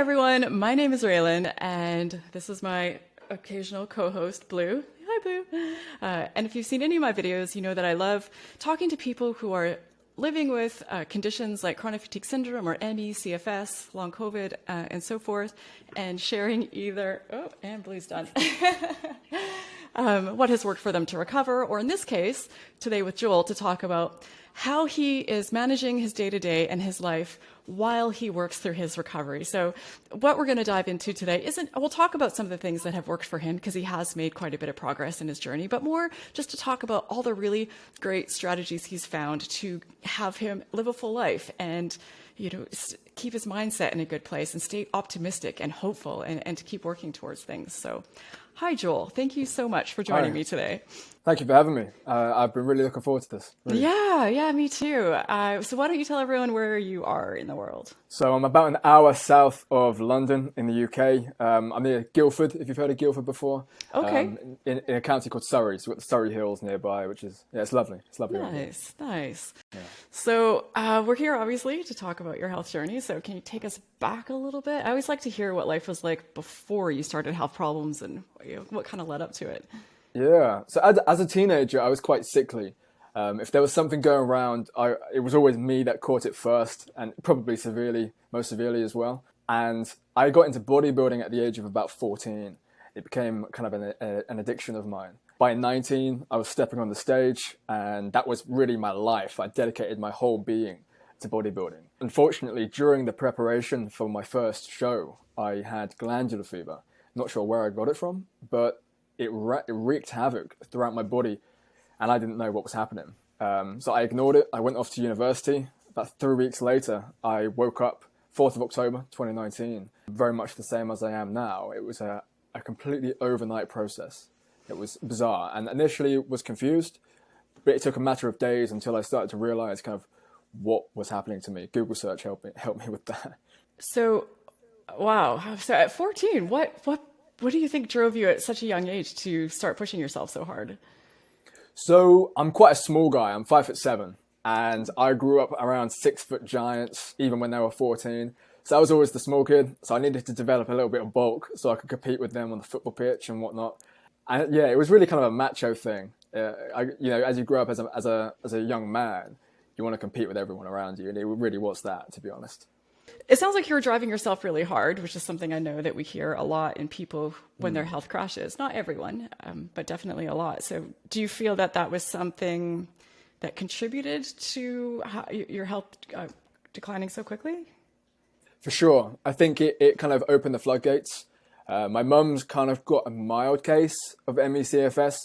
everyone, my name is Raelan, and this is my occasional co-host, Blue. Hi, Blue. And if you've seen any of my videos, you know that I love talking to people who are living with conditions like chronic fatigue syndrome or ME, CFS, long COVID, and so forth, and sharing either, and Blue's done, what has worked for them to recover, or in this case, today with Joel, to talk about how he is managing his day-to-day and his life while he works through his recovery. So what we're going to dive into today we'll talk about some of the things that have worked for him because he has made quite a bit of progress in his journey, but more just to talk about all the really great strategies he's found to have him live a full life and, keep his mindset in a good place and stay optimistic and hopeful and to keep working towards things. So hi, Joel. Thank you so much for joining me today. Thank you for having me. I've been really looking forward to this. Really. Yeah, me too. So why don't you tell everyone where you are in the world? So I'm about an hour south of London in the UK. I'm near Guildford, if you've heard of Guildford before. Okay. In a county called Surrey. So we've got the Surrey Hills nearby, which is, it's lovely. It's lovely. Nice. Yeah. So we're here, obviously, to talk about your health journey. So can you take us back a little bit? I always like to hear what life was like before you started health problems and what kind of led up to it. Yeah. So as a teenager, I was quite sickly. If there was something going around, it was always me that caught it first, and probably most severely as well. And I got into bodybuilding at the age of about 14. It became kind of an addiction of mine. By 19, I was stepping on the stage, and that was really my life. I dedicated my whole being to bodybuilding. Unfortunately, during the preparation for my first show, I had glandular fever. Not sure where I got it from, but it wreaked havoc throughout my body, and I didn't know what was happening. So I ignored it. I went off to university. About 3 weeks later, I woke up 4th of October, 2019, very much the same as I am now. It was a completely overnight process. It was bizarre, and initially was confused, but it took a matter of days until I started to realize kind of what was happening to me. Google search helped me with that. So, wow. So at 14, what do you think drove you at such a young age to start pushing yourself so hard? So I'm quite a small guy. I'm 5'7", and I grew up around 6-foot giants, even when they were 14. So I was always the small kid. So I needed to develop a little bit of bulk so I could compete with them on the football pitch and whatnot. And yeah, it was really kind of a macho thing. As you grow up as a young man, you want to compete with everyone around you, and it really was that, to be honest. It sounds like you were driving yourself really hard, which is something I know that we hear a lot in people when their health crashes. Not everyone, but definitely a lot. So do you feel that was something that contributed to your health declining so quickly? For sure. I think it kind of opened the floodgates. My mum's kind of got a mild case of ME/CFS.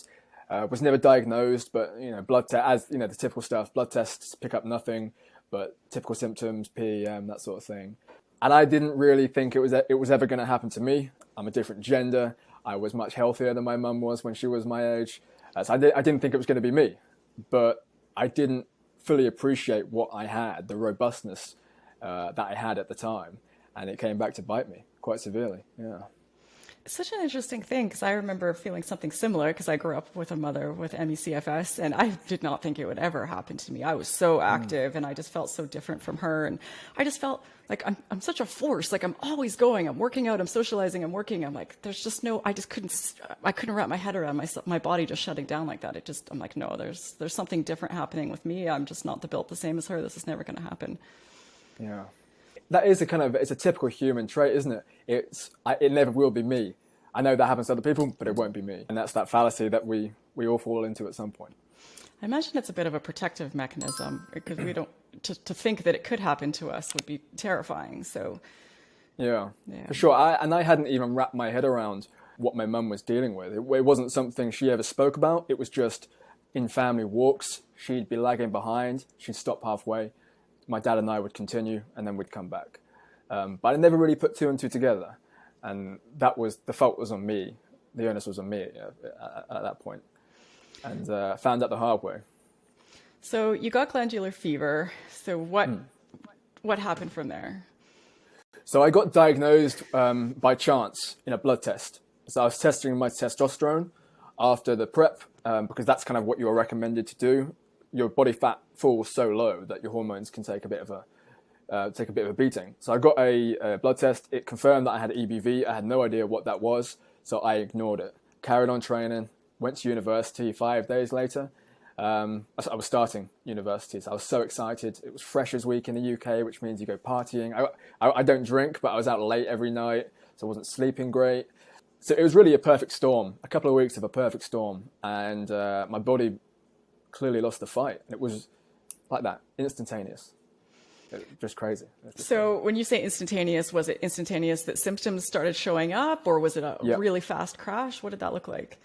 Was never diagnosed, but blood test, the typical stuff. Blood tests pick up nothing, but typical symptoms, PEM, that sort of thing. And I didn't really think it was ever going to happen to me. I'm a different gender. I was much healthier than my mum was when she was my age. So I didn't think it was going to be me, but I didn't fully appreciate what I had, the robustness that I had at the time, and it came back to bite me quite severely. Yeah. Such an interesting thing, because I remember feeling something similar because I grew up with a mother with ME/CFS, and I did not think it would ever happen to me. I was so active, and I just felt so different from her, and I just felt like I'm such a force. Like I'm always going, I'm working out, I'm socializing, I'm working. I'm like, there's just I couldn't wrap my head around my body just shutting down like that. I'm like, no, there's something different happening with me. I'm just not built the same as her. This is never going to happen. Yeah. That is it's a typical human trait, isn't it? It never will be me. I know that happens to other people, but it won't be me. And that's that fallacy that we all fall into at some point. I imagine it's a bit of a protective mechanism because we don't, to think that it could happen to us would be terrifying. So, yeah. For sure. I hadn't even wrapped my head around what my mum was dealing with. It wasn't something she ever spoke about. It was just in family walks. She'd be lagging behind. She'd stop halfway. My dad and I would continue, and then we'd come back. But I never really put two and two together. And the fault was on me. The onus was on me at that point. And found out the hard way. So you got glandular fever. So what happened from there? So I got diagnosed by chance in a blood test. So I was testing my testosterone after the prep because that's kind of what you are recommended to do. Your body fat falls so low that your hormones can take a bit of take a bit of a beating. So I got a blood test. It confirmed that I had EBV. I had no idea what that was, so I ignored it. Carried on training, went to university 5 days later. I was starting university, so I was so excited. It was Freshers Week in the UK, which means you go partying. I don't drink, but I was out late every night, so I wasn't sleeping great. So it was really a perfect storm, a couple of weeks of a perfect storm, and my body clearly lost the fight. It was like that, instantaneous. Just crazy. So when you say instantaneous, was it instantaneous that symptoms started showing up, or was it a really fast crash? What did that look like?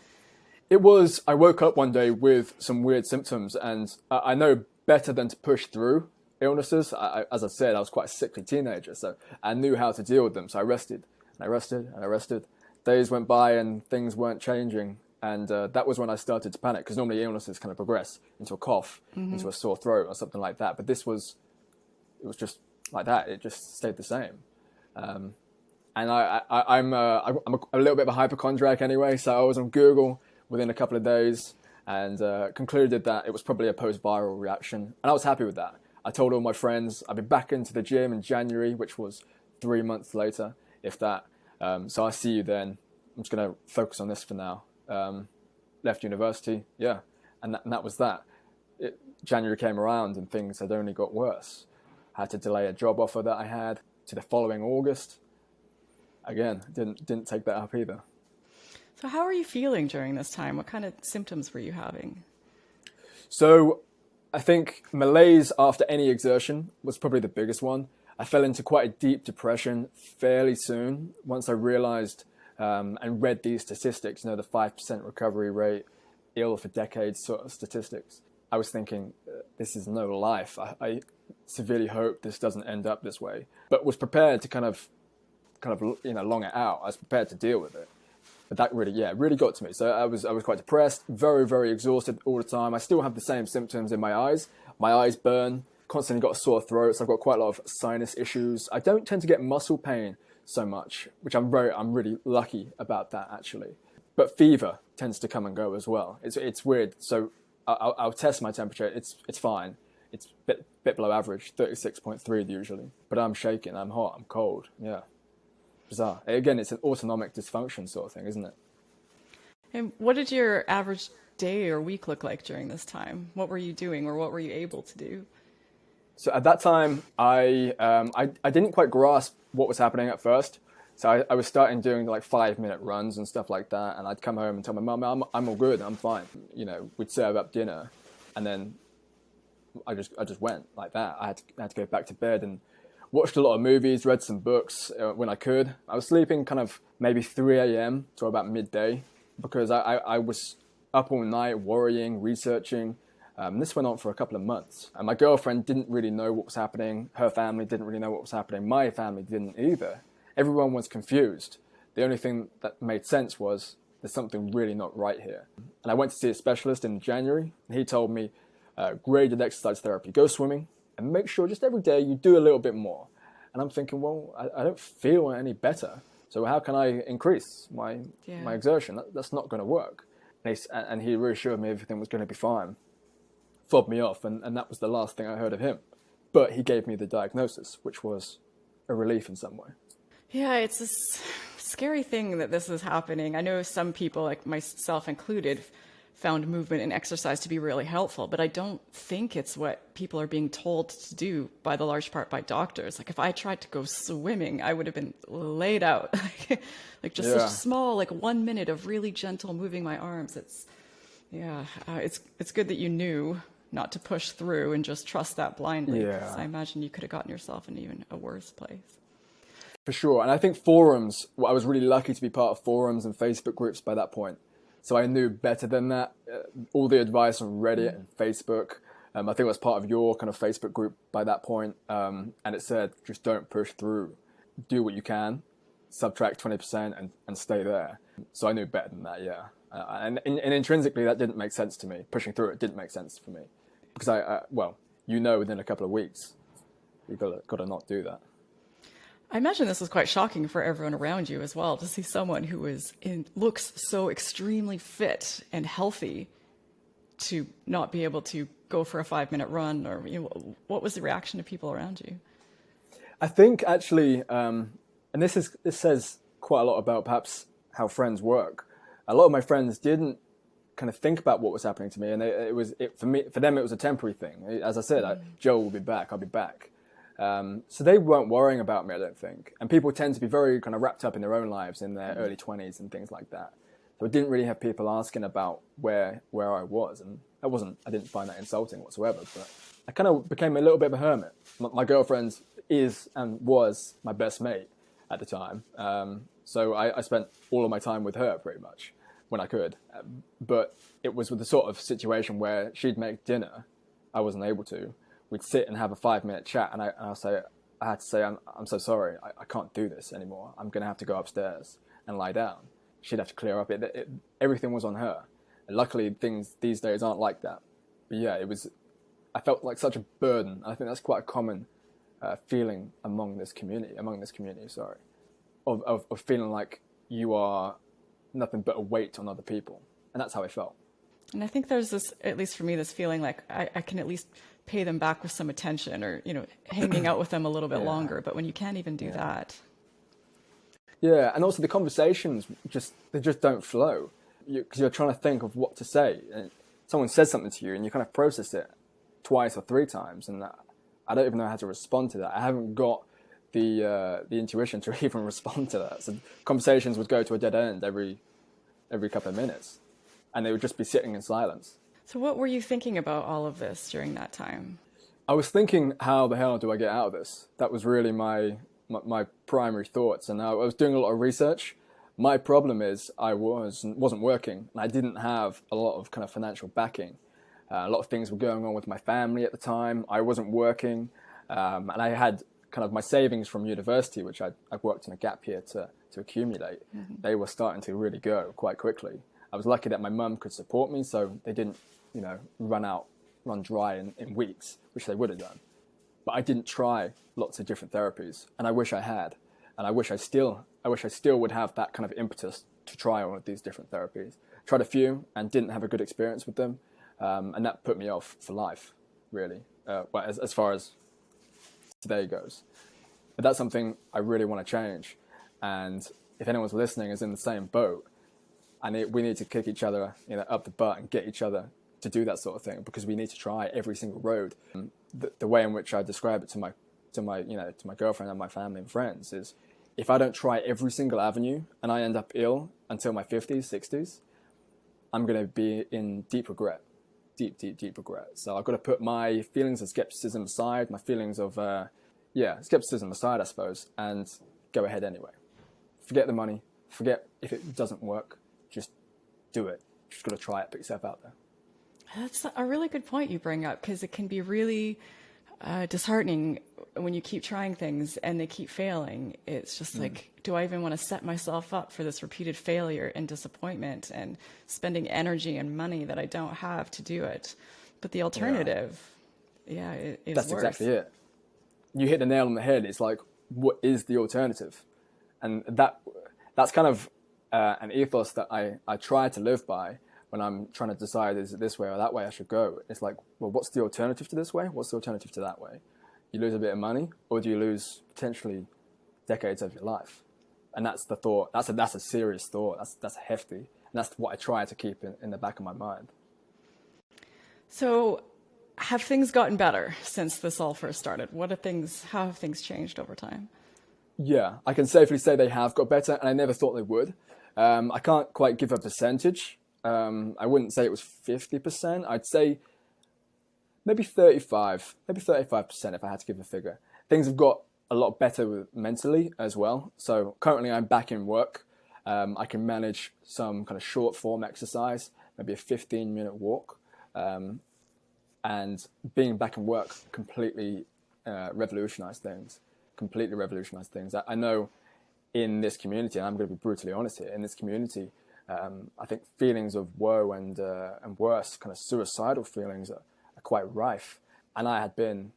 It was, I woke up one day with some weird symptoms, and I know better than to push through illnesses. As I said, I was quite a sickly teenager, so I knew how to deal with them. So I rested, and I rested, and I rested. Days went by and things weren't changing. And that was when I started to panic, because normally illnesses kind of progress into a cough, into a sore throat or something like that. But it was just like that. It just stayed the same. And I'm a little bit of a hypochondriac anyway, so I was on Google within a couple of days and concluded that it was probably a post-viral reaction. And I was happy with that. I told all my friends I'd be back into the gym in January, which was 3 months later, if that. So I'll see you then. I'm just going to focus on this for now. Left university, and that was that. January came around and things had only got worse. Had to delay a job offer that I had to the following August. Again, didn't take that up either. So how are you feeling during this time? What kind of symptoms were you having? So I think malaise after any exertion was probably the biggest one. I fell into quite a deep depression fairly soon once I realized and read these statistics, the 5% recovery rate, ill for decades sort of statistics. I was thinking, this is no life. I severely hope this doesn't end up this way, but was prepared to kind of long it out. I was prepared to deal with it. But that really got to me. So I was quite depressed, very, very exhausted all the time. I still have the same symptoms in my eyes. My eyes burn, constantly got a sore throat, so I've got quite a lot of sinus issues. I don't tend to get muscle pain so much, which I'm really lucky about that actually. But fever tends to come and go as well. It's weird. So I'll test my temperature. It's fine. It's a bit below average, 36.3 usually. But I'm shaking, I'm hot, I'm cold. Yeah. Bizarre. Again, it's an autonomic dysfunction sort of thing, isn't it? And what did your average day or week look like during this time? What were you doing, or what were you able to do? So at that time, I didn't quite grasp what was happening at first. So I was starting doing like 5-minute runs and stuff like that. And I'd come home and tell my mum, I'm all good, I'm fine. We'd serve up dinner, and then I just went like that. I had to go back to bed and watched a lot of movies, read some books when I could. I was sleeping kind of maybe 3 a.m. to about midday because I was up all night worrying, researching. This went on for a couple of months. And my girlfriend didn't really know what was happening. Her family didn't really know what was happening. My family didn't either. Everyone was confused. The only thing that made sense was there's something really not right here. And I went to see a specialist in January. And he told me, graded exercise therapy, go swimming, and make sure just every day you do a little bit more. And I'm thinking, well, I don't feel any better. So how can I increase my exertion? That's not going to work. And he reassured me everything was going to be fine. Fobbed me off, and that was the last thing I heard of him. But he gave me the diagnosis, which was a relief in some way. Yeah, it's a scary thing that this is happening. I know some people, like myself included, found movement and exercise to be really helpful, but I don't think it's what people are being told to do by the large part by doctors. Like if I tried to go swimming, I would have been laid out. Like just such small, like 1 minute of really gentle moving my arms. It's good that you knew not to push through and just trust that blindly. Yeah. I imagine you could have gotten yourself in even a worse place. For sure. And I think forums, I was really lucky to be part of forums and Facebook groups by that point. So I knew better than that. All the advice on Reddit and Facebook. I think I was part of your kind of Facebook group by that point. And it said, just don't push through. Do what you can, subtract 20% and stay there. So I knew better than that, yeah. And intrinsically, that didn't make sense to me. Pushing through it didn't make sense for me. Because within a couple of weeks, you've got to not do that. I imagine this was quite shocking for everyone around you as well, to see someone who looks so extremely fit and healthy to not be able to go for a 5-minute run. Or what was the reaction of people around you? I think actually, and this says quite a lot about perhaps how friends work. A lot of my friends didn't kind of think about what was happening to me, and for them it was a temporary thing. As I said, Joe will be back, I'll be back. So they weren't worrying about me, I don't think. And people tend to be very kind of wrapped up in their own lives in their early 20s and things like that. So I didn't really have people asking about where I was, and I didn't find that insulting whatsoever. But I kind of became a little bit of a hermit. My girlfriend is and was my best mate at the time. So I spent all of my time with her pretty much when I could. But it was with the sort of situation where she'd make dinner, I wasn't able to. We'd sit and have a 5-minute chat, and I had to say, I'm so sorry, I can't do this anymore. I'm going to have to go upstairs and lie down. She'd have to clear up. Everything was on her. And luckily, things these days aren't like that. But yeah, I felt like such a burden. I think that's quite a common feeling among this community, of feeling like you are nothing but a weight on other people. And that's how I felt. And I think there's this, at least for me, this feeling like I can at least pay them back with some attention, or, hanging out with them a little bit longer. But when you can't even do that. Yeah, and also the conversations they just don't flow, because you're trying to think of what to say, and someone says something to you, and you kind of process it twice or 3 times, and I don't even know how to respond to that. I haven't got the intuition to even respond to that. So conversations would go to a dead end every couple of minutes, and they would just be sitting in silence. So what were you thinking about all of this during that time? I was thinking, how the hell do I get out of this? That was really my primary thoughts, and I was doing a lot of research. My problem is I wasn't working, and I didn't have a lot of kind of financial backing. A lot of things were going on with my family at the time. I wasn't working, and I had kind of my savings from university, which I worked in a gap year to accumulate. Mm-hmm. They were starting to really go quite quickly. I was lucky that my mum could support me, so they didn't, run dry in weeks, which they would have done. But I didn't try lots of different therapies, and I wish I had. And I wish I still would have that kind of impetus to try all of these different therapies. Tried a few and didn't have a good experience with them, and that put me off for life, really. As far as today goes. But that's something I really want to change. And if anyone's listening is in the same boat, we need to kick each other, up the butt and get each other to do that sort of thing, because we need to try every single road. The way in which I describe it to my girlfriend and my family and friends is, if I don't try every single avenue and I end up ill until my 50s, 60s, I'm going to be in deep regret, deep regret. So I've got to put my feelings of skepticism aside, my feelings of, skepticism aside, I suppose, and go ahead anyway. Forget the money, forget if it doesn't work, just do it. Just got to try it, put yourself out there. That's a really good point you bring up, because it can be really disheartening when you keep trying things and they keep failing. It's just like, do I even want to set myself up for this repeated failure and disappointment and spending energy and money that I don't have to do it? But the alternative, it is That's worse. Exactly it. You hit the nail on the head. It's like, what is the alternative? And that's kind of an ethos that I try to live by when I'm trying to decide, is it this way or that way I should go? It's like, well, what's the alternative to this way? What's the alternative to that way? You lose a bit of money, or do you lose potentially decades of your life? And that's the thought. That's a serious thought. That's hefty. And that's what I try to keep in the back of my mind. So have things gotten better since this all first started? How have things changed over time? Yeah, I can safely say they have got better, and I never thought they would. I can't quite give a percentage. I wouldn't say it was 50%. I'd say maybe 35% if I had to give a figure. Things have got a lot better mentally as well. So currently I'm back in work. I can manage some kind of short form exercise, maybe a 15-minute walk. And being back in work completely revolutionized things. I know in this community, and I'm going to be brutally honest here, in this community, I think feelings of woe and worse, kind of suicidal feelings are quite rife. And I had been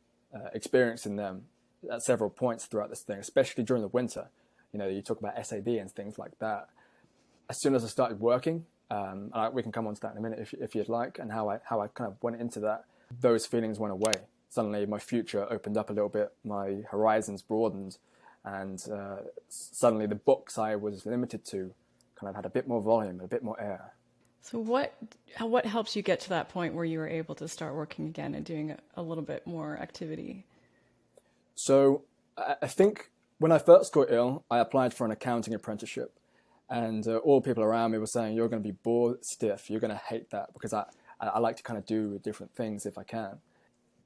experiencing them at several points throughout this thing, especially during the winter. You talk about SAD and things like that. As soon as I started working, we can come on to that in a minute if you'd like, and how I kind of went into that, those feelings went away. suddenly my future opened up a little bit, my horizons broadened, and suddenly the books I was limited to kind of had a bit more volume, a bit more air. So what helps you get to that point where you were able to start working again and doing a little bit more activity? So I think when I first got ill, I applied for an accounting apprenticeship, and all the people around me were saying, "You're going to be bored stiff. You're going to hate that," because I like to kind of do different things if I can.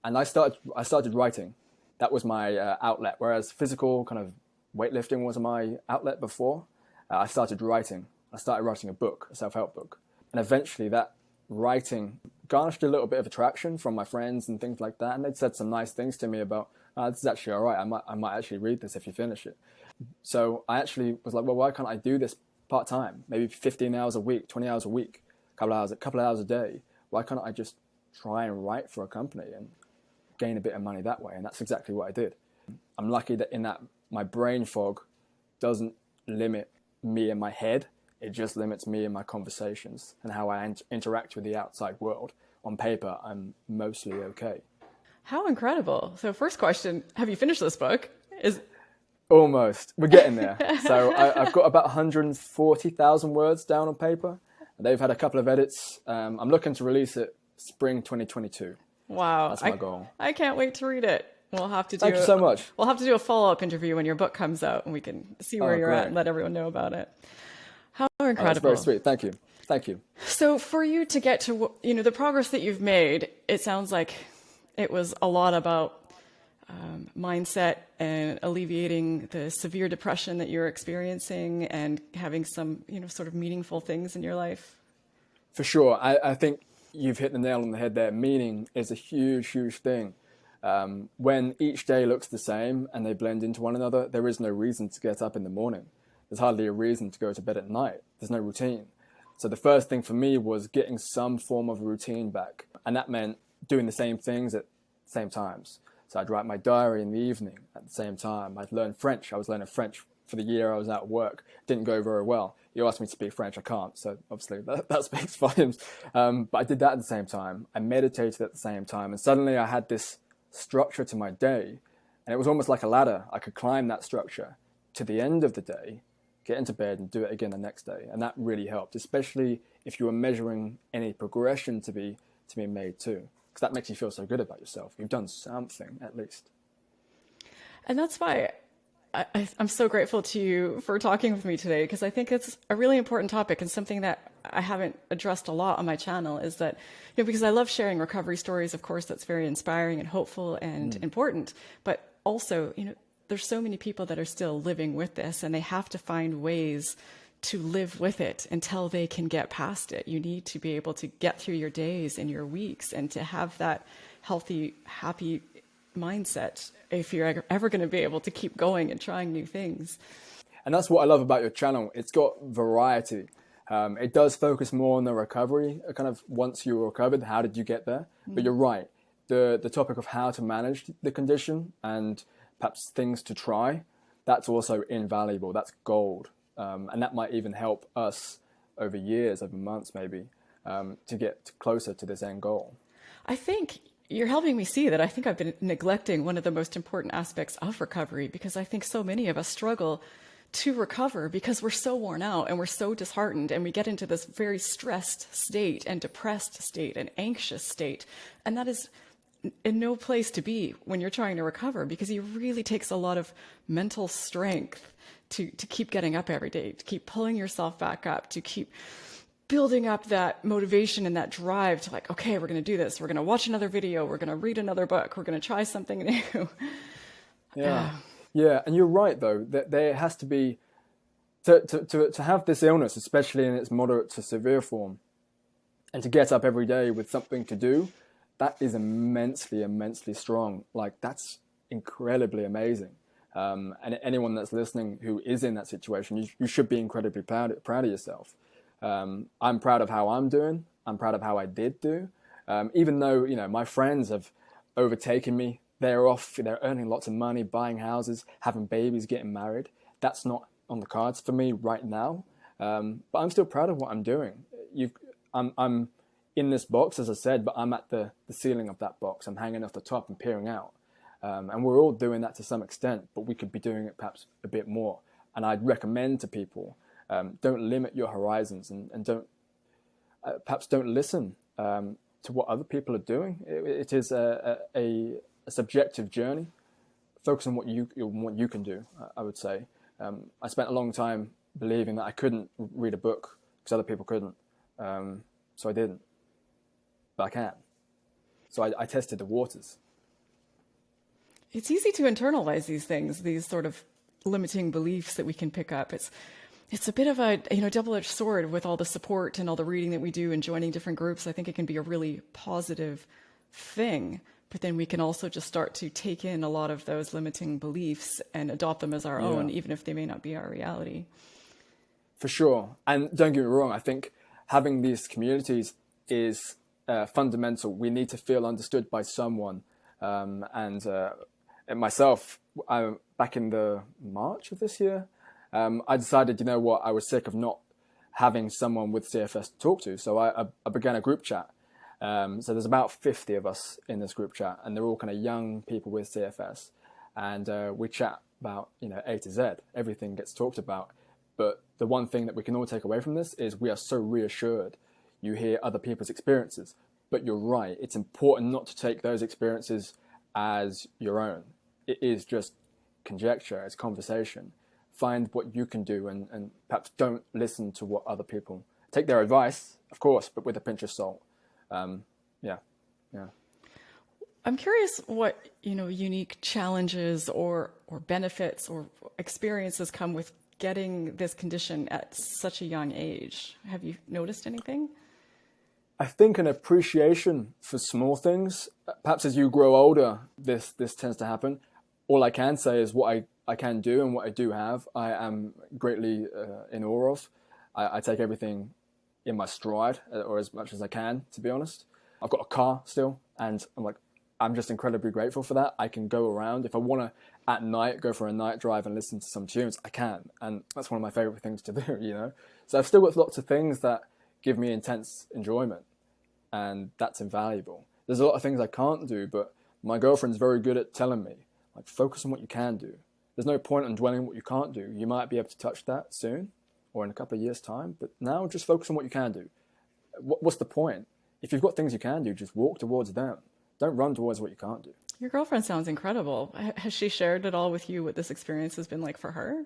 And I started writing. That was my outlet. Whereas physical kind of weightlifting was my outlet before. I started writing. I started writing a book, a self-help book, and eventually that writing garnished a little bit of attraction from my friends and things like that. And they'd said some nice things to me about, "This is actually all right. I might actually read this if you finish it." So I actually was like, well, why can't I do this part-time? Maybe 15 hours a week, 20 hours a week, a couple of hours a day. Why can't I just try and write for a company and gain a bit of money that way? And that's exactly what I did. I'm lucky that in that my brain fog doesn't limit me in my head. It just limits me in my conversations and how I interact with the outside world. On paper, I'm mostly okay. How incredible. So first question, have you finished this book? Almost. We're getting there. So I've got about 140,000 words down on paper. They've had a couple of edits. I'm looking to release it spring 2022. Wow. That's my goal. I can't wait to read it. We'll have to do Thank you so much. We'll have to do a follow-up interview when your book comes out and we can see where you're great. at and let everyone know about it. How incredible. That's very sweet. Thank you. Thank you. So for you to get to, the progress that you've made, it sounds like it was a lot about mindset and alleviating the severe depression that you're experiencing and having some, sort of meaningful things in your life. For sure. I think you've hit the nail on the head there. Meaning is a huge, huge thing. When each day looks the same and they blend into one another, there is no reason to get up in the morning. There's hardly a reason to go to bed at night. There's no routine. So the first thing for me was getting some form of routine back. And that meant doing the same things at the same times. So I'd write my diary in the evening at the same time. I'd learn French. I was learning French for the year I was at work. Didn't go very well. You asked me to speak French, I can't. So obviously that speaks volumes. But I did that at the same time. I meditated at the same time. And suddenly I had this structure to my day. And it was almost like a ladder. I could climb that structure to the end of the day, get into bed and do it again the next day. And that really helped, especially if you were measuring any progression to be made too. Because that makes you feel so good about yourself. You've done something at least. And that's why I'm so grateful to you for talking with me today, because I think it's a really important topic and something that I haven't addressed a lot on my channel is that, because I love sharing recovery stories, of course, that's very inspiring and hopeful and important, but also, there's so many people that are still living with this and they have to find ways to live with it until they can get past it. You need to be able to get through your days and your weeks and to have that healthy, happy mindset if you're ever going to be able to keep going and trying new things. And that's what I love about your channel. It's got variety. It does focus more on the recovery, kind of once you're recovered, how did you get there? But you're right. The topic of how to manage the condition and perhaps things to try, that's also invaluable. That's gold. And that might even help us over years, over months maybe, to get closer to this end goal. I think you're helping me see that I think I've been neglecting one of the most important aspects of recovery, because I think so many of us struggle to recover because we're so worn out and we're so disheartened and we get into this very stressed state and depressed state and anxious state. And that is in no place to be when you're trying to recover, because it really takes a lot of mental strength to keep getting up every day, to keep pulling yourself back up, to keep building up that motivation and that drive to like, okay, we're going to do this. We're going to watch another video. We're going to read another book. We're going to try something new. Yeah. Yeah. And you're right, though, that there has to be, to have this illness, especially in its moderate to severe form, and to get up every day with something to do, that is immensely, immensely strong. Like, that's incredibly amazing. And anyone that's listening who is in that situation, you should be incredibly proud of yourself. I'm proud of how I'm doing. I'm proud of how I did do. Even though, my friends have overtaken me, they're earning lots of money, buying houses, having babies, getting married. That's not on the cards for me right now. But I'm still proud of what I'm doing. I'm in this box, as I said, but I'm at the ceiling of that box. I'm hanging off the top and peering out. And we're all doing that to some extent, but we could be doing it perhaps a bit more. And I'd recommend to people, don't limit your horizons, and don't perhaps don't listen to what other people are doing. It is a subjective journey. Focus on what you can do, I would say. I spent a long time believing that I couldn't read a book because other people couldn't. So I didn't. But I can. So I tested the waters. It's easy to internalize these things, these sort of limiting beliefs that we can pick up. It's a bit of a double-edged sword with all the support and all the reading that we do and joining different groups. I think it can be a really positive thing, but then we can also just start to take in a lot of those limiting beliefs and adopt them as our own, even if they may not be our reality. For sure. And don't get me wrong, I think having these communities is fundamental. We need to feel understood by someone. And myself, back in the March of this year, I decided, I was sick of not having someone with CFS to talk to. So I began a group chat. So there's about 50 of us in this group chat, and they're all kind of young people with CFS. And we chat about, A to Z. Everything gets talked about. But the one thing that we can all take away from this is we are so reassured. You hear other people's experiences. But you're right. It's important not to take those experiences as your own. It is just conjecture. It's conversation. Find what you can do, and perhaps don't listen to what other people. Take their advice, of course, but with a pinch of salt. Yeah. I'm curious what unique challenges or benefits or experiences come with getting this condition at such a young age. Have you noticed anything? I think an appreciation for small things. Perhaps as you grow older, this tends to happen. All I can say is what I can do and what I do have, I am greatly in awe of. I take everything in my stride, or as much as I can, to be honest. I've got a car still, and I'm just incredibly grateful for that. I can go around. If I want to, at night, go for a night drive and listen to some tunes, I can. And that's one of my favorite things to do, So I've still got lots of things that give me intense enjoyment, and that's invaluable. There's a lot of things I can't do, but my girlfriend's very good at telling me, focus on what you can do. There's no point in dwelling on what you can't do. You might be able to touch that soon or in a couple of years' time, but now just focus on what you can do. What's the point? If you've got things you can do, just walk towards them. Don't run towards what you can't do. Your girlfriend sounds incredible. Has she shared at all with you what this experience has been like for her?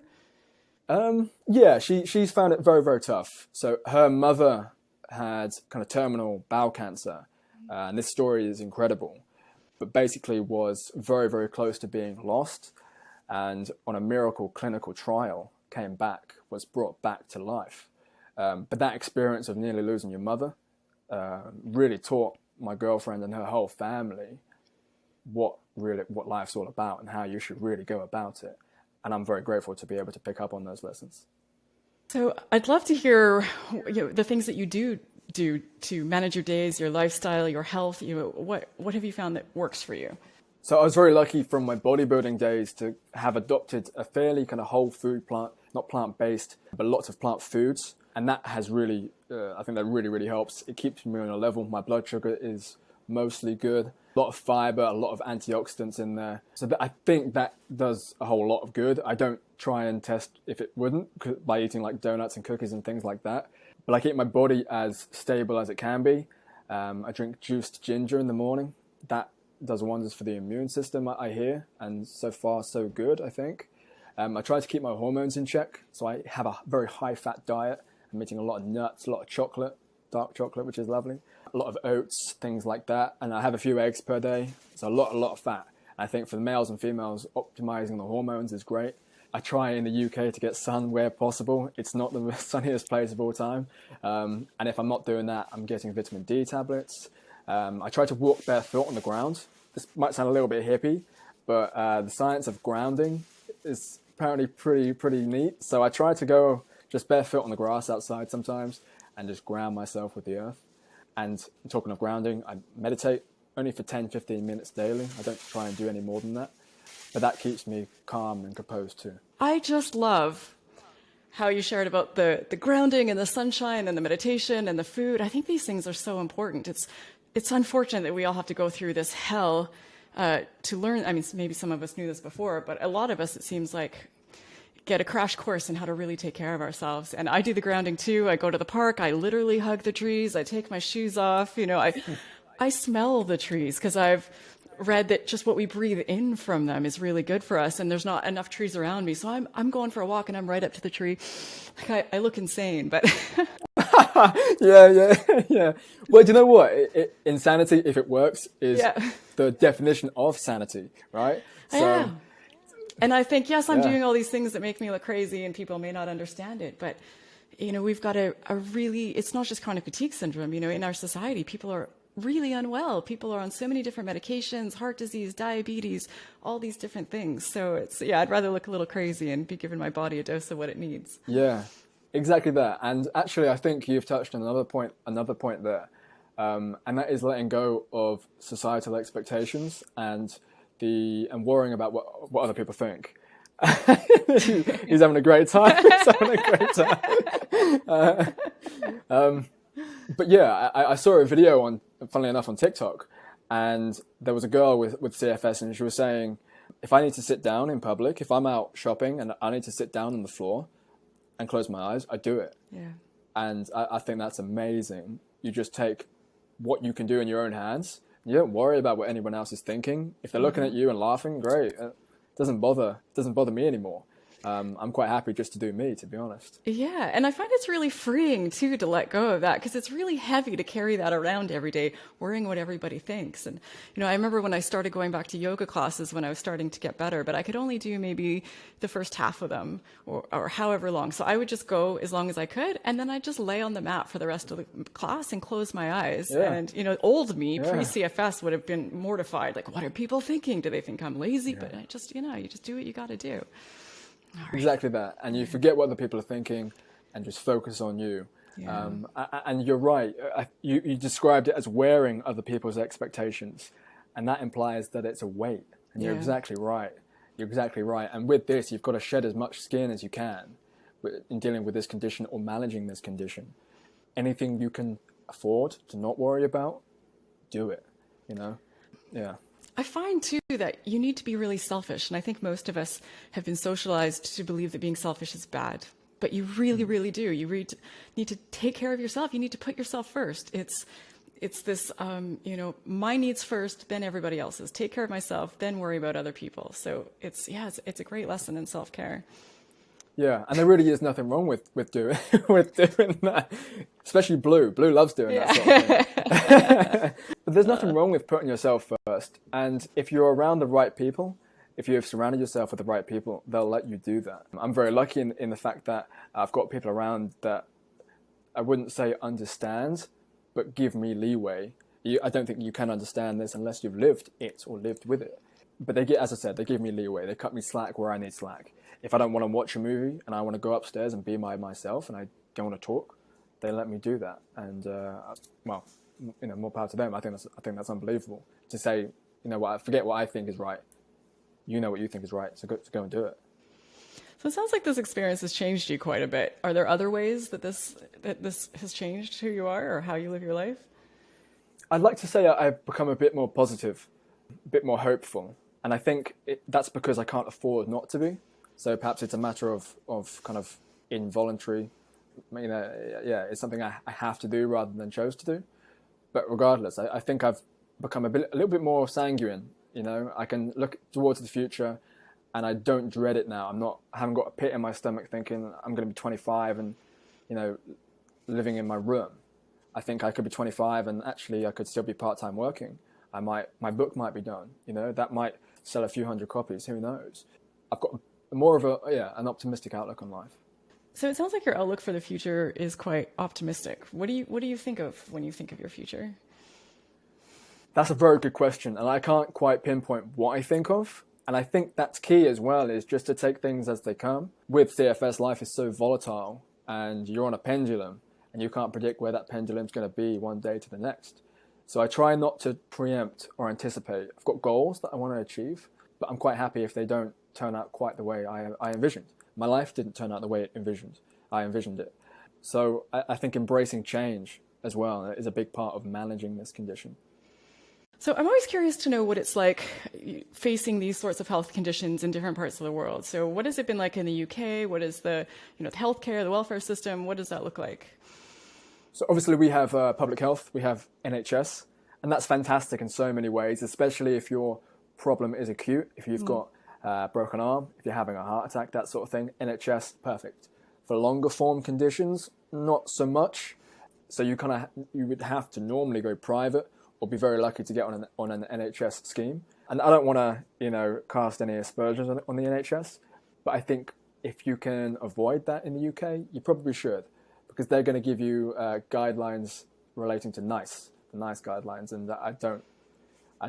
Yeah, she's found it very, very tough. So her mother had kind of terminal bowel cancer, and this story is incredible, but basically was very, very close to being lost, and on a miracle clinical trial came back, was brought back to life. But that experience of nearly losing your mother really taught my girlfriend and her whole family what life's all about and how you should really go about it. And I'm very grateful to be able to pick up on those lessons. So I'd love to hear the things that you do to manage your days, your lifestyle, your health. What have you found that works for you? So I was very lucky from my bodybuilding days to have adopted a fairly kind of whole food not plant-based, but lots of plant foods. And that has really, I think that really, really helps. It keeps me on a level. My blood sugar is mostly good. A lot of fiber, a lot of antioxidants in there. So I think that does a whole lot of good. I don't try and test if it wouldn't by eating donuts and cookies and things like that. But I keep my body as stable as it can be. I drink juiced ginger in the morning. That does wonders for the immune system, I hear. And so far, so good, I think. I try to keep my hormones in check. So I have a very high-fat diet. I'm eating a lot of nuts, a lot of chocolate, dark chocolate, which is lovely. A lot of oats, things like that. And I have a few eggs per day. So a lot of fat. I think for the males and females, optimizing the hormones is great. I try in the UK to get sun where possible. It's not the sunniest place of all time. And if I'm not doing that, I'm getting vitamin D tablets. I try to walk barefoot on the ground. This might sound a little bit hippie, but the science of grounding is apparently pretty neat. So I try to go just barefoot on the grass outside sometimes and just ground myself with the earth. And talking of grounding, I meditate only for 10-15 minutes daily. I don't try and do any more than that. But that keeps me calm and composed too. I just love how you shared about the grounding and the sunshine and the meditation and the food. I think these things are so important. It's unfortunate that we all have to go through this hell to learn. I mean, maybe some of us knew this before, but a lot of us, it seems like, get a crash course in how to really take care of ourselves. And I do the grounding too. I go to the park. I literally hug the trees. I take my shoes off. You know, I smell the trees because I've read that just what we breathe in from them is really good for us. And there's not enough trees around me. So I'm going for a walk and I'm right up to the tree. Like I look insane, but yeah. Well, do you know what? Insanity, if it works, is the definition of sanity, right? So, yeah. And I think, yes, I'm doing all these things that make me look crazy and people may not understand it. But, you know, we've got a really, it's not just chronic fatigue syndrome. You know, in our society, people are really unwell. People are on so many different medications, heart disease, diabetes, all these different things. So it's, I'd rather look a little crazy and be giving my body a dose of what it needs. Yeah, exactly that. And actually, I think you've touched on another point there. And that is letting go of societal expectations and worrying about what other people think. He's having a great time. But yeah, I saw a video funnily enough, on TikTok, and there was a girl with CFS, and she was saying, if I need to sit down in public, if I'm out shopping and I need to sit down on the floor and close my eyes, I do it. Yeah. And I think that's amazing. You just take what you can do in your own hands. You don't worry about what anyone else is thinking. If they're looking at you and laughing, great. It doesn't bother me anymore. I'm quite happy just to do me, to be honest. Yeah, and I find it's really freeing too to let go of that, because it's really heavy to carry that around every day, worrying what everybody thinks. And you know, I remember when I started going back to yoga classes when I was starting to get better, but I could only do maybe the first half of them or however long. So I would just go as long as I could, and then I'd just lay on the mat for the rest of the class and close my eyes. Yeah. And you know, old me, pre-CFS, would have been mortified. Like, what are people thinking? Do they think I'm lazy? Yeah. But I just, you know, you just do what you got to do. Right. Exactly that. And you forget what other people are thinking and just focus on you. Yeah. And you're right. You described it as wearing other people's expectations. And that implies that it's a weight. And you're exactly right. You're exactly right. And with this, you've got to shed as much skin as you can in dealing with this condition or managing this condition. Anything you can afford to not worry about, do it, you know? Yeah. I find, too, that you need to be really selfish. And I think most of us have been socialized to believe that being selfish is bad. But you really, really do. You really need to take care of yourself. You need to put yourself first. It's this, you know, my needs first, then everybody else's. Take care of myself, then worry about other people. So it's a great lesson in self-care. Yeah, and there really is nothing wrong with doing that, especially Blue. Blue loves doing that sort of thing. But there's nothing wrong with putting yourself first. And if you're around the right people, if you have surrounded yourself with the right people, they'll let you do that. I'm very lucky in the fact that I've got people around that I wouldn't say understand, but give me leeway. I don't think you can understand this unless you've lived it or lived with it. But as I said, they give me leeway. They cut me slack where I need slack. If I don't want to watch a movie and I want to go upstairs and be myself and I don't want to talk, they let me do that. And well, you know, more power to them. I think that's unbelievable to say, you know what, forget what I think is right. You know what you think is right, so go and do it. So it sounds like this experience has changed you quite a bit. Are there other ways that this has changed who you are or how you live your life? I'd like to say I've become a bit more positive, a bit more hopeful. And I think that's because I can't afford not to be. So perhaps it's a matter of kind of involuntary, you know, it's something I have to do rather than chose to do. But regardless, I think I've become a little bit more sanguine. You know, I can look towards the future and I don't dread it now. I haven't got a pit in my stomach thinking I'm going to be 25 and, you know, living in my room. I think I could be 25 and actually I could still be part-time working. My book might be done, you know, that might sell a few hundred copies, who knows. I've got more of an optimistic outlook on life. So it sounds like your outlook for the future is quite optimistic. What do you think of when you think of your future? That's a very good question, and I can't quite pinpoint what I think of. And I think that's key as well, is just to take things as they come. With CFS, life is so volatile, and you're on a pendulum, and you can't predict where that pendulum's going to be one day to the next. So I try not to preempt or anticipate. I've got goals that I want to achieve, but I'm quite happy if they don't turn out quite the way I envisioned. my life didn't turn out the way I envisioned it. So I think embracing change as well is a big part of managing this condition. So I'm always curious to know what it's like facing these sorts of health conditions in different parts of the world. So what has it been like in the UK? What is the healthcare, the welfare system? What does that look like? So obviously we have public health, we have NHS, and that's fantastic in so many ways, especially if your problem is acute, if you've got a broken arm, if you're having a heart attack, that sort of thing. NHS, perfect. For longer form conditions, not so much. So you would have to normally go private or be very lucky to get on an NHS scheme. And I don't want to, cast any aspersions on the NHS, but I think if you can avoid that in the UK, you probably should, because they're going to give you guidelines relating to the NICE guidelines, and I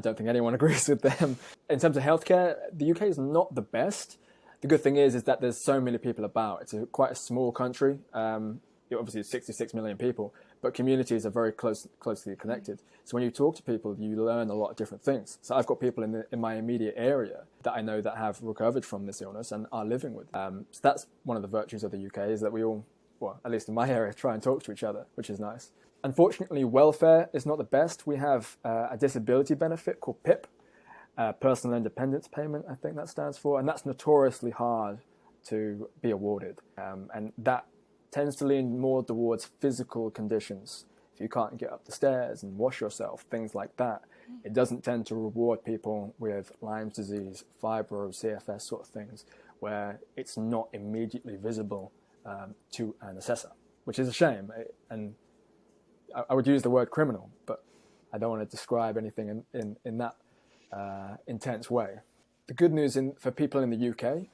don't think anyone agrees with them. In terms of healthcare, the UK is not the best. The good thing is that there's so many people about. It's quite a small country. Obviously, it's 66 million people, but communities are very closely connected. So when you talk to people, you learn a lot of different things. So I've got people in my immediate area that I know that have recovered from this illness and are living with. So that's one of the virtues of the UK, is that we all, well, at least in my area, try and talk to each other, which is nice. Unfortunately, welfare is not the best. We have a disability benefit called PIP, Personal Independence Payment, I think that stands for, and that's notoriously hard to be awarded. And that tends to lean more towards physical conditions. If you can't get up the stairs and wash yourself, things like that. It doesn't tend to reward people with Lyme's disease, fibro, CFS sort of things, where it's not immediately visible to an assessor, which is a shame. And I would use the word criminal, but I don't want to describe anything in that intense way. The good news for people in the UK,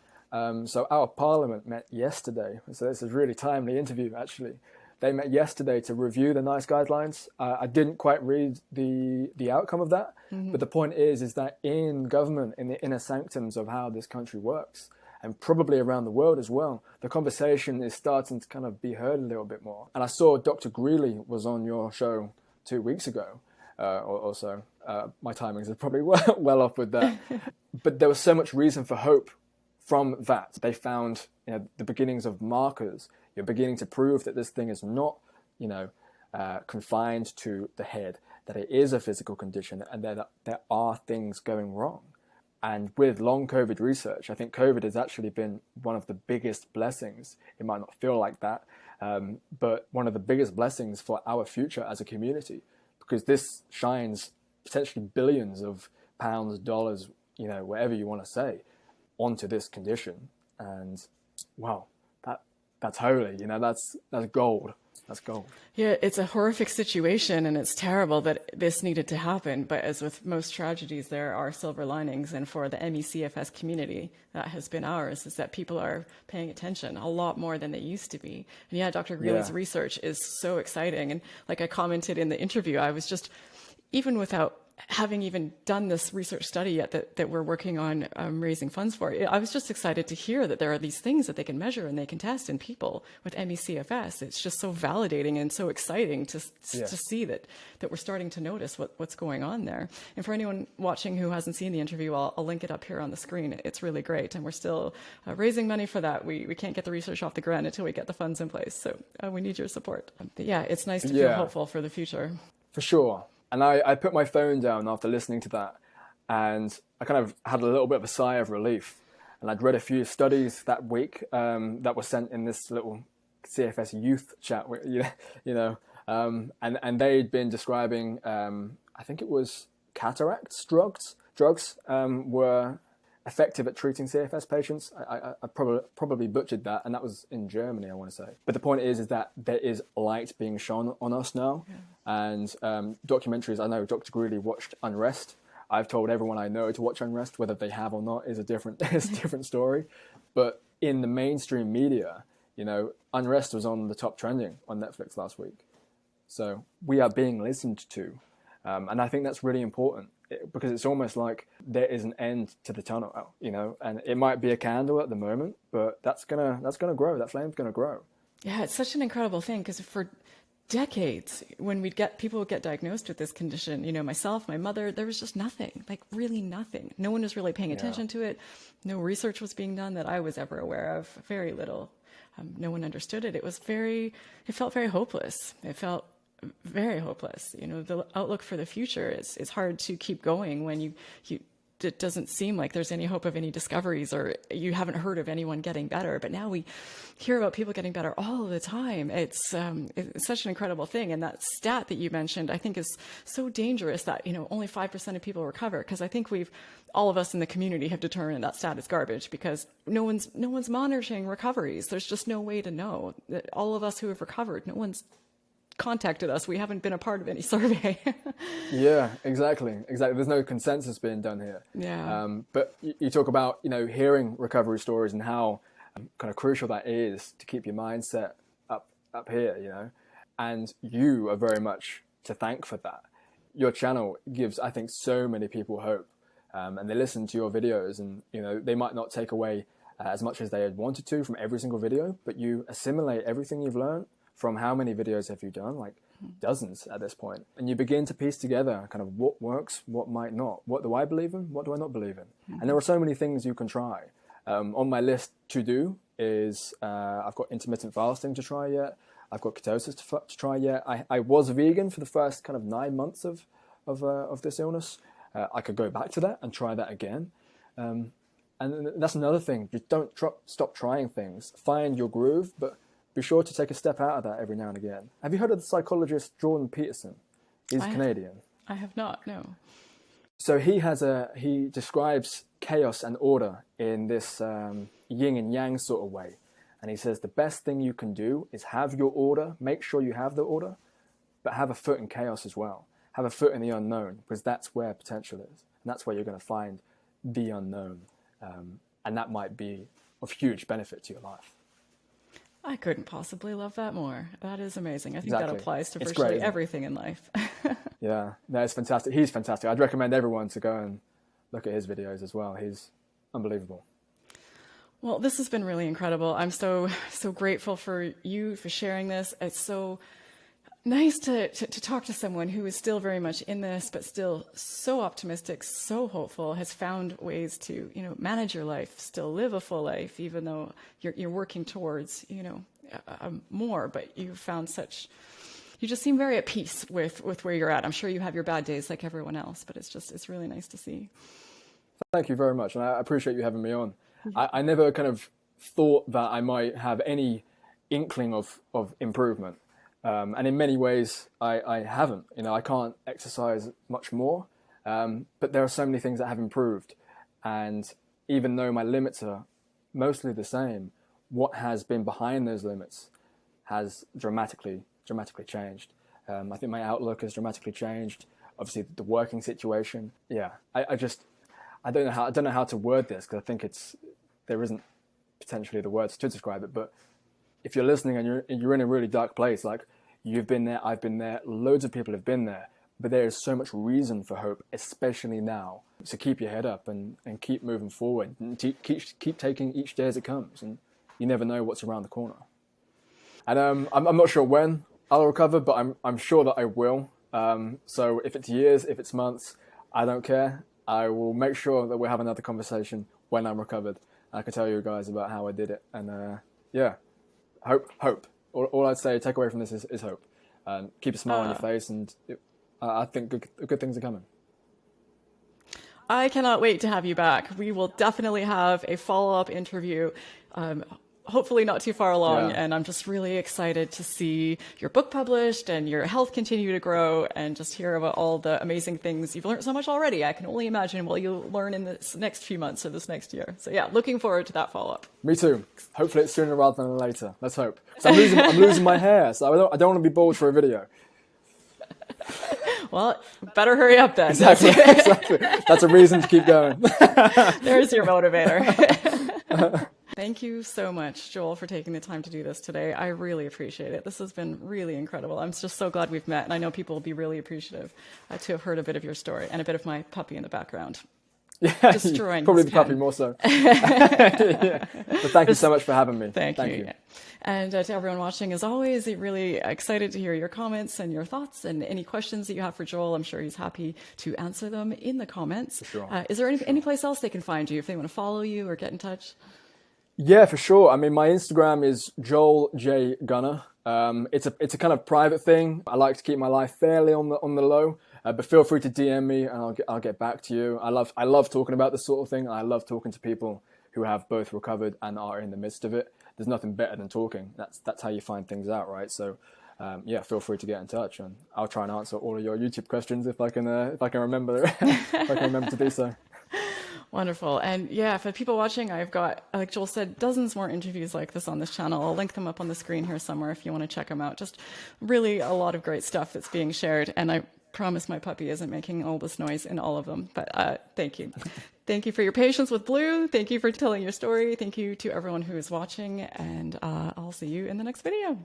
so our Parliament met yesterday, so this is a really timely interview actually. They met yesterday to review the NICE guidelines. I didn't quite read the outcome of that, but the point is that in government, in the inner sanctums of how this country works, and probably around the world as well, the conversation is starting to kind of be heard a little bit more. And I saw Dr. Greeley was on your show 2 weeks ago, or so. My timings are probably well off with that. But there was so much reason for hope from that. They found the beginnings of markers. You're beginning to prove that this thing is not, confined to the head, that it is a physical condition, and that there are things going wrong. And with long COVID research, I think COVID has actually been one of the biggest blessings. It might not feel like that, but one of the biggest blessings for our future as a community, because this shines potentially billions of pounds, dollars, whatever you want to say, onto this condition. And wow, that's holy, that's gold. That's gold. Yeah, it's a horrific situation, and it's terrible that this needed to happen. But as with most tragedies, there are silver linings. And for the ME/CFS community, that has been ours, is that people are paying attention a lot more than they used to be. And yeah, Dr. Greeley's research is so exciting. And like I commented in the interview, I was just, even without having even done this research study yet that we're working on raising funds for, I was just excited to hear that there are these things that they can measure and they can test in people with ME/CFS. It's just so validating and so exciting to see that we're starting to notice what's going on there. And for anyone watching who hasn't seen the interview, I'll link it up here on the screen. It's really great, and we're still raising money for that. We can't get the research off the ground until we get the funds in place, so we need your support. But yeah, it's nice to feel hopeful for the future. For sure. And I put my phone down after listening to that, and I kind of had a little bit of a sigh of relief. And I'd read a few studies that week that were sent in this little CFS youth chat, and they'd been describing, I think it was cataracts drugs were effective at treating CFS patients. I probably butchered that, and that was in Germany, I want to say. But the point is that there is light being shone on us now. Yeah. And documentaries, I know Dr. Greeley watched Unrest. I've told everyone I know to watch Unrest. Whether they have or not is a different story. But in the mainstream media, Unrest was on the top trending on Netflix last week. So we are being listened to. And I think that's really important, because it's almost like there is an end to the tunnel, and it might be a candle at the moment, but that's gonna grow. That flame's gonna grow. Yeah, it's such an incredible thing, because for decades when people would get diagnosed with this condition, myself, my mother, there was just nothing, like really nothing. No one was really paying attention to it. No research was being done that I was ever aware of, very little. No one understood it. It felt very hopeless. It felt very hopeless. The outlook for the future is hard to keep going when it doesn't seem like there's any hope of any discoveries, or you haven't heard of anyone getting better. But now we hear about people getting better all the time. It's such an incredible thing. And that stat that you mentioned, I think, is so dangerous that, only 5% of people recover. Because I think all of us in the community have determined that stat is garbage, because no one's monitoring recoveries. There's just no way to know that all of us who have recovered, no one's contacted us. We haven't been a part of any survey. Yeah, exactly. There's no consensus being done here. Yeah. But you talk about, hearing recovery stories and how kind of crucial that is to keep your mindset up here, and you are very much to thank for that. Your channel gives, I think, so many people hope, and they listen to your videos, and, they might not take away as much as they had wanted to from every single video, but you assimilate everything you've learned from how many videos have you done? Like dozens at this point. And you begin to piece together kind of what works, what might not. What do I believe in? What do I not believe in? And there are so many things you can try. On my list to do is I've got intermittent fasting to try yet. I've got ketosis to try yet. I was vegan for the first kind of 9 months of this illness. I could go back to that and try that again. And that's another thing. Just don't stop trying things. Find your groove, but be sure to take a step out of that every now and again. Have you heard of the psychologist Jordan Peterson? He's Canadian. I have not, no. So he describes chaos and order in this yin and yang sort of way. And he says the best thing you can do is have your order, make sure you have the order, but have a foot in chaos as well. Have a foot in the unknown, because that's where potential is. And that's where you're going to find the unknown. And that might be of huge benefit to your life. I couldn't possibly love that more. That is amazing. I think Exactly. that applies to It's virtually great, everything in life. Yeah, no, it's fantastic. He's fantastic. I'd recommend everyone to go and look at his videos as well. He's unbelievable. Well, this has been really incredible. I'm so grateful for you for sharing this. It's so nice to talk to someone who is still very much in this, but still so optimistic, so hopeful, has found ways to, manage your life, still live a full life, even though you're working towards, more, but you found you just seem very at peace with where you're at. I'm sure you have your bad days like everyone else, but it's really nice to see. Thank you very much. And I appreciate you having me on. I never kind of thought that I might have any inkling of improvement. And in many ways, I haven't. I can't exercise much more, but there are so many things that have improved. And even though my limits are mostly the same, what has been behind those limits has dramatically changed. I think my outlook has dramatically changed. Obviously, the working situation. Yeah, I don't know how to word this, because I think there isn't potentially the words to describe it, but if you're listening and you're in a really dark place, like you've been there, I've been there, loads of people have been there, but there is so much reason for hope, especially now. So keep your head up and keep moving forward, and keep taking each day as it comes, and you never know what's around the corner. And I'm not sure when I'll recover, but I'm sure that I will. So if it's years, if it's months, I don't care. I will make sure that we'll have another conversation when I'm recovered. I can tell you guys about how I did it, and yeah. Hope. All I'd say, take away from this is hope. Keep a smile on your face, and I think good things are coming. I cannot wait to have you back. We will definitely have a follow-up interview, hopefully not too far along, and I'm just really excited to see your book published and your health continue to grow, and just hear about all the amazing things. You've learned so much already. I can only imagine what you'll learn in this next few months or this next year. So yeah, looking forward to that follow-up. Me too. Hopefully it's sooner rather than later. Let's hope. So I'm losing my hair, so I don't want to be bald for a video. Well, better hurry up then. Exactly. That's a reason to keep going. There's your motivator. Thank you so much, Joel, for taking the time to do this today. I really appreciate it. This has been really incredible. I'm just so glad we've met, and I know people will be really appreciative to have heard a bit of your story and a bit of my puppy in the background. Yeah, destroying probably his the puppy pen. more so. Yeah. But thank you so much for having me. Thank you. Yeah. And to everyone watching, as always, really excited to hear your comments and your thoughts and any questions that you have for Joel. I'm sure he's happy to answer them in the comments. For sure. Is there any place else they can find you if they want to follow you or get in touch? Yeah, for sure. I mean, my Instagram is Joel J Gunner. It's a kind of private thing. I like to keep my life fairly on the low, but feel free to DM me and I'll get back to you. I love talking about this sort of thing. I love talking to people who have both recovered and are in the midst of it. There's nothing better than talking. That's how you find things out, right? So, yeah, feel free to get in touch, and I'll try and answer all of your YouTube questions if I can remember if I can remember to do so. Wonderful. And yeah, for people watching, I've got, like Joel said, dozens more interviews like this on this channel. I'll link them up on the screen here somewhere if you want to check them out. Just really a lot of great stuff that's being shared. And I promise my puppy isn't making all this noise in all of them. But thank you. Thank you for your patience with Blue. Thank you for telling your story. Thank you to everyone who is watching. And I'll see you in the next video.